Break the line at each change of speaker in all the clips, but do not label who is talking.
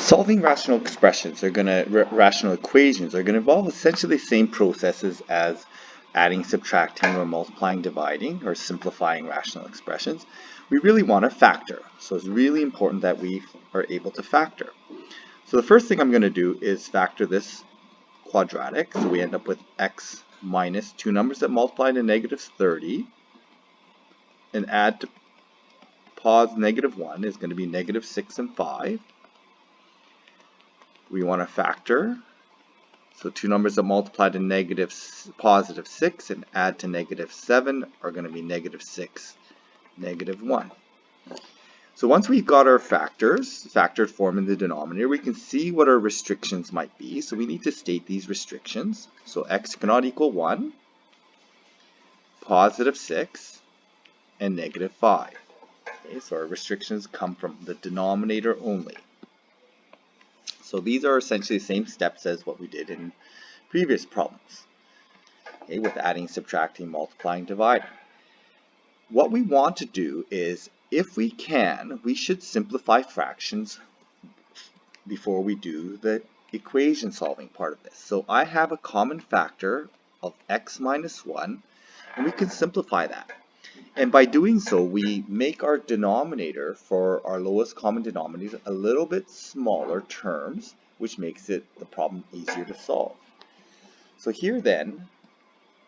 Solving rational expressions are going to, rational equations are going to involve essentially the same processes as adding, subtracting, or multiplying, dividing, or simplifying rational expressions. We really want to factor. So it's really important that we are able to factor. So the first thing I'm going to do is factor this quadratic. So we end up with x minus two numbers that multiply to negative 30 and add to pos negative 1 is going to be negative 6 and 5. We want to factor, so two numbers that multiply to positive 6 and add to negative 7 are going to be negative 6, negative 1. So once we've got our factored form in the denominator, we can see what our restrictions might be. So we need to state these restrictions. So x cannot equal 1, positive 6, and negative 5. Okay, so our restrictions come from the denominator only. So these are essentially the same steps as what we did in previous problems, okay, with adding, subtracting, multiplying, dividing. What we want to do is, if we can, we should simplify fractions before we do the equation solving part of this. So I have a common factor of x minus 1, and we can simplify that. And by doing so, we make our denominator for our lowest common denominator a little bit smaller terms, which makes the problem easier to solve. So here then,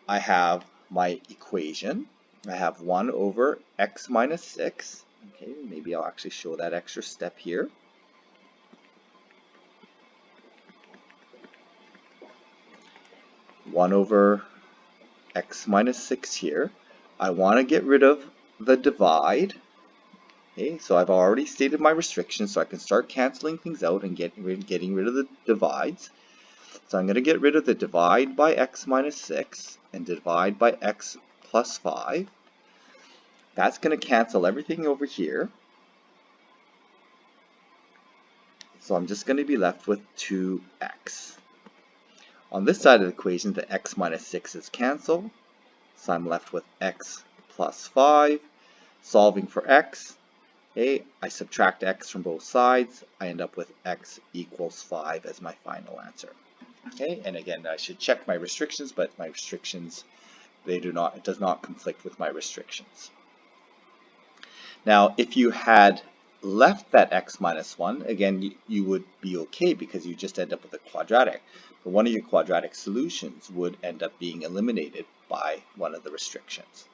I have my equation. I have 1 over x minus 6. Okay, maybe I'll actually show that extra step here. One over x minus 6 here. I want to get rid of the divide. Okay, so I've already stated my restrictions, so I can start canceling things out and getting rid of the divides. So I'm going to get rid of the divide by x minus 6 and divide by x plus 5. That's going to cancel everything over here. So I'm just going to be left with 2x. On this side of the equation, the x minus 6 is canceled. So I'm left with x plus 5. Solving for x, okay, I subtract x from both sides. I end up with x equals 5 as my final answer. Okay, and again, I should check my restrictions, but my restrictions, it does not conflict with my restrictions. Now, if you had left that x minus 1, again, you would be okay because you just end up with a quadratic. But one of your quadratic solutions would end up being eliminated by one of the restrictions.